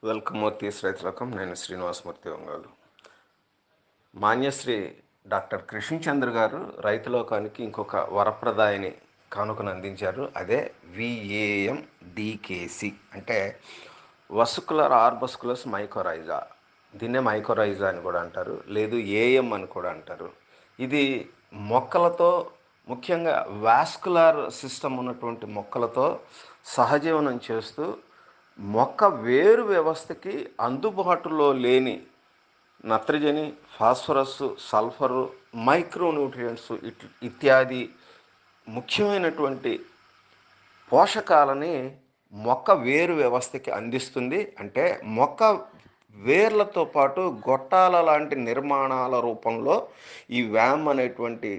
Welcome మూర్తి రైతులకం. నేను Srinivasamurthy Ongole. Manyashri doctor Krishna Chandra గారు రైతులోకానికి ఇంకొక వరప్రదాయని కానుకను అందించారు. అదే విఏఎం డికేసి, అంటే వస్కులర్ ఆర్బస్కులస్ మైకోరైజా. దీన్నే మైకోరైజా అని కూడా అంటారు, లేదు ఏఎం అని కూడా అంటారు. ఇది మొక్కలతో, ముఖ్యంగా వాస్కులర్ సిస్టమ్ ఉన్నటువంటి మొక్కలతో సహజీవనం చేస్తూ మొక్క వేరు వ్యవస్థకి అందుబాటులో లేని నత్రజని, ఫాస్ఫరస్, సల్ఫరు, మైక్రోన్యూట్రియంట్స్ ఇత్యాది ముఖ్యమైనటువంటి పోషకాలని మొక్క వేరు వ్యవస్థకి అందిస్తుంది. అంటే మొక్క వేర్లతో పాటు గొట్టాల లాంటి నిర్మాణాల రూపంలో ఈ వ్యామ్ అనేటువంటి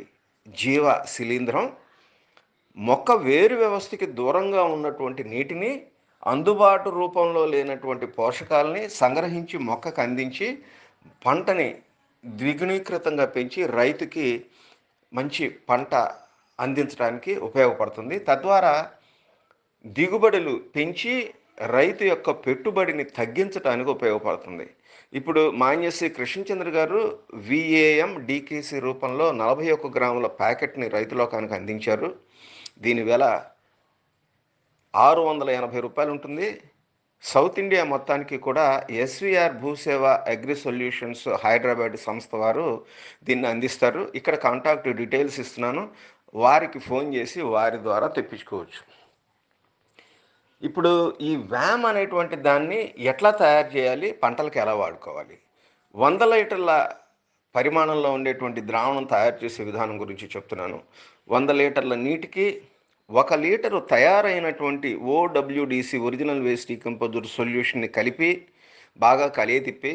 జీవ శిలీంధ్రం మొక్క వేరు వ్యవస్థకి దూరంగా ఉన్నటువంటి నీటిని, అందుబాటు రూపంలో లేనటువంటి పోషకాలని సంగ్రహించి మొక్కకు అందించి పంటని ద్విగుణీకృతంగా పెంచి రైతుకి మంచి పంట అందించడానికి ఉపయోగపడుతుంది. తద్వారా దిగుబడులు పెంచి రైతు యొక్క పెట్టుబడిని తగ్గించడానికి ఉపయోగపడుతుంది. ఇప్పుడు మాన్యశ్రీ కృష్ణచంద్ర గారు విఏఎం డికేసి రూపంలో 41 గ్రాముల ప్యాకెట్ని రైతులోకానికి అందించారు. దీని వెల 680 రూపాయలు ఉంటుంది. సౌత్ ఇండియా మొత్తానికి కూడా ఎస్విఆర్ భూసేవ అగ్రి సొల్యూషన్స్ హైదరాబాద్ సంస్థ వారు దీన్ని అందిస్తారు. ఇక్కడ కాంటాక్ట్ డీటెయిల్స్ ఇస్తున్నాను, వారికి ఫోన్ చేసి వారి ద్వారా తెప్పించుకోవచ్చు. ఇప్పుడు ఈ వ్యామ్ అనేటువంటి దాన్ని ఎట్లా తయారు చేయాలి, పంటలకు ఎలా వాడుకోవాలి, 100 లీటర్ల పరిమాణంలో ఉండేటువంటి ద్రావణం తయారు చేసే విధానం గురించి చెప్తున్నాను. 100 లీటర్ల నీటికి 1 లీటరు తయారైనటువంటి ఓడబ్ల్యూడిసి ఒరిజినల్ వేస్ట్ డీకంపోజర్ సొల్యూషన్ని కలిపి బాగా కలియతిప్పి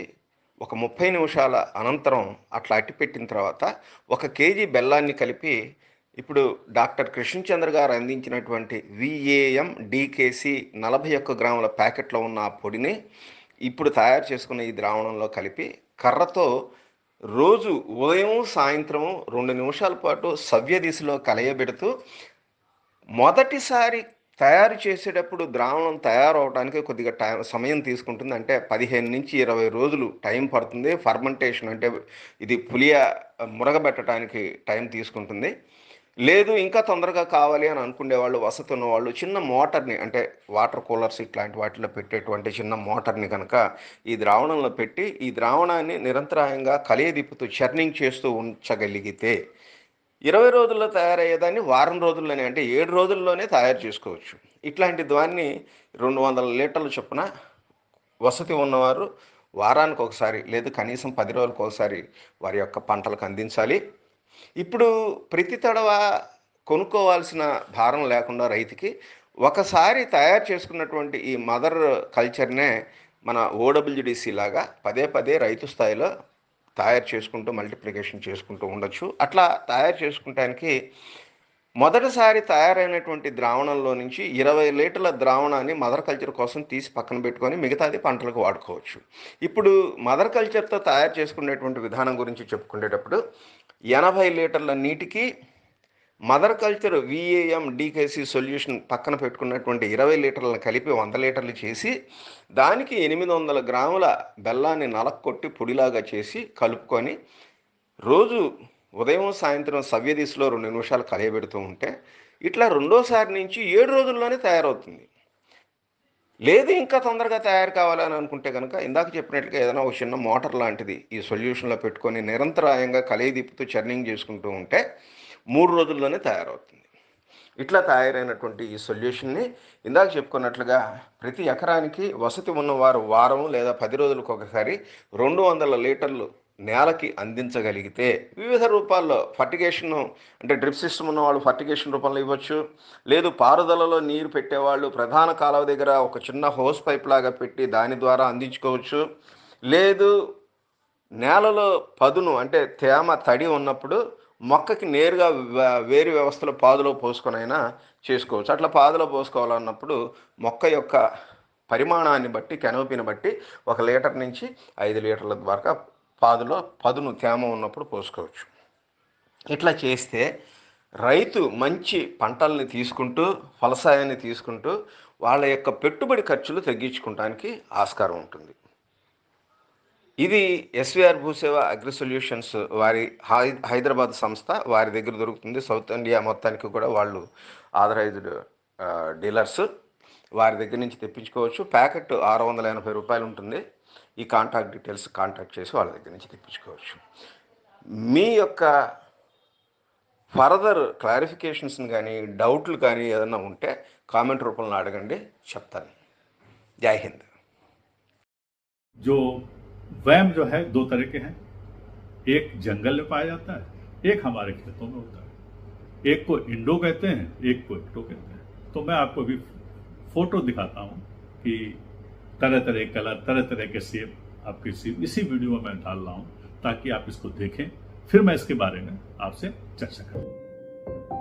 ఒక 30 నిమిషాల అనంతరం అట్లా అట్టిపెట్టిన తర్వాత 1 కేజీ బెల్లాన్ని కలిపి ఇప్పుడు డాక్టర్ కృష్ణచంద్ర గారు అందించినటువంటి విఏఎం డికేసి 41 గ్రాముల ప్యాకెట్లో ఉన్న ఆ పొడిని ఇప్పుడు తయారు చేసుకున్న ఈ ద్రావణంలో కలిపి కర్రతో రోజు ఉదయం సాయంత్రం 2 నిమిషాల పాటు సవ్య దిశలో కలయబెడుతూ, మొదటిసారి తయారు చేసేటప్పుడు ద్రావణం తయారవడానికి కొద్దిగా సమయం తీసుకుంటుంది. అంటే 15 నుంచి 20 రోజులు టైం పడుతుంది. ఫర్మెంటేషన్ అంటే ఇది మురగబెట్టడానికి టైం తీసుకుంటుంది. లేదు ఇంకా తొందరగా కావాలి అని అనుకునే వాళ్ళు, వసతి ఉన్న వాళ్ళు చిన్న మోటార్ని, అంటే వాటర్ కూలర్స్ ఇట్లాంటి వాటిలో పెట్టేటువంటి చిన్న మోటార్ని కనుక ఈ ద్రావణంలో పెట్టి ఈ ద్రావణాన్ని నిరంతరాయంగా కలియదిప్పుతూ చర్నింగ్ చేస్తూ ఉంచగలిగితే 20 రోజుల్లో తయారయ్యేదాన్ని వారం రోజుల్లోనే, అంటే 7 రోజుల్లోనే తయారు చేసుకోవచ్చు. ఇట్లాంటి దాన్ని 200 లీటర్ల చొప్పున వసతి ఉన్నవారు వారానికి ఒకసారి లేదు కనీసం 10 రోజులకు ఒకసారి వారి యొక్క పంటలకు అందించాలి. ఇప్పుడు ప్రతి తడవ కొనుక్కోవాల్సిన భారం లేకుండా రైతుకి ఒకసారి తయారు చేసుకున్నటువంటి ఈ మదర్ కల్చర్నే మన ఓడబ్ల్యూడిసి లాగా పదే పదే రైతు స్థాయిలో తయారు చేసుకుంటూ మల్టిప్లికేషన్ చేసుకుంటూ ఉండొచ్చు. అట్లా తయారు చేసుకుంటానికి మొదటిసారి తయారైనటువంటి ద్రావణంలో నుంచి 20 లీటర్ల ద్రావణాన్ని మదర్ కల్చర్ కోసం తీసి పక్కన పెట్టుకొని మిగతాది పంటలకు వాడుకోవచ్చు. ఇప్పుడు మదర్ కల్చర్తో తయారు చేసుకునేటువంటి విధానం గురించి చెప్పుకునేటప్పుడు 80 లీటర్ల నీటికి మదర్ కల్చర్ విఏఎం డికేసి సొల్యూషన్ పక్కన పెట్టుకున్నటువంటి 20 లీటర్లను కలిపి 100 లీటర్లు చేసి దానికి 800 గ్రాముల బెల్లాన్ని నలక్కొట్టి పొడిలాగా చేసి కలుపుకొని రోజు ఉదయం సాయంత్రం సవ్య దిశలో 2 నిమిషాలు కలియబెడుతూ ఉంటే ఇట్లా రెండోసారి నుంచి 7 రోజుల్లోనే తయారవుతుంది. లేదు ఇంకా తొందరగా తయారు కావాలని అనుకుంటే కనుక ఇందాక చెప్పినట్లుగా ఏదైనా ఒక చిన్న మోటార్ లాంటిది ఈ సొల్యూషన్లో పెట్టుకొని నిరంతరాయంగా కలియదిప్పుతూ చర్నింగ్ చేసుకుంటూ ఉంటే 3 రోజుల్లోనే తయారవుతుంది. ఇట్లా తయారైనటువంటి ఈ సొల్యూషన్ని ఇందాక చెప్పుకున్నట్లుగా ప్రతి ఎకరానికి వసతి ఉన్నవారు వారం లేదా 10 రోజులకు ఒకసారి 200 లీటర్లు నేలకి అందించగలిగితే వివిధ రూపాల్లో ఫర్టిగేషన్, అంటే డ్రిప్ సిస్టమ్ ఉన్నవాళ్ళు ఫర్టిగేషన్ రూపంలో ఇవ్వచ్చు. లేదు పారుదలలో నీరు పెట్టేవాళ్ళు ప్రధాన కాలువ దగ్గర ఒక చిన్న హోస్ పైప్ లాగా పెట్టి దాని ద్వారా అందించుకోవచ్చు. లేదు నేలలో పదును, అంటే తేమ తడి ఉన్నప్పుడు మొక్కకి నేరుగా వేరు వ్యవస్థలో పాదులో పోసుకొనైనా చేసుకోవచ్చు. అట్లా పాదులో పోసుకోవాలన్నప్పుడు మొక్క యొక్క పరిమాణాన్ని బట్టి, కెనోపీని బట్టి 1 లీటర్ నుంచి 5 లీటర్ల వరకు పాదులో పదును తేమ ఉన్నప్పుడు పోసుకోవచ్చు. ఇట్లా చేస్తే రైతు మంచి పంటల్ని తీసుకుంటూ, ఫలసాయాన్ని తీసుకుంటూ వాళ్ళ యొక్క పెట్టుబడి ఖర్చులు తగ్గించుకోవడానికి ఆస్కారం ఉంటుంది. ఇది ఎస్విఆర్ భూసేవ అగ్రి సొల్యూషన్స్ వారి హైదరాబాద్ సంస్థ వారి దగ్గర దొరుకుతుంది. సౌత్ ఇండియా మొత్తానికి కూడా వాళ్ళు ఆథరైజ్డ్ డీలర్స్. వారి దగ్గర నుంచి తెప్పించుకోవచ్చు. ప్యాకెట్ ₹680 ఉంటుంది. ఈ కాంటాక్ట్ డీటెయిల్స్ కాంటాక్ట్ చేసి వాళ్ళ దగ్గర నుంచి తెప్పించుకోవచ్చు. మీ యొక్క ఫర్దర్ క్లారిఫికేషన్స్ని కానీ డౌట్లు కానీ ఏదైనా ఉంటే కామెంట్ రూపంలో అడగండి, చెప్తాను. జై హింద్. जो वैम जो है दो तरह के हैं, एक जंगल में पाया जाता है, एक हमारे खेतों में होता है। एक को इंडो कहते हैं, एक को एक्टो कहते हैं। तो मैं आपको अभी फोटो दिखाता हूं कि तरह तरह के कलर, तरह तरह के सेब आपके इसी वीडियो में मैं डाल रहा हूं ताकि आप इसको देखें, फिर मैं इसके बारे में आपसे चर्चा करूं।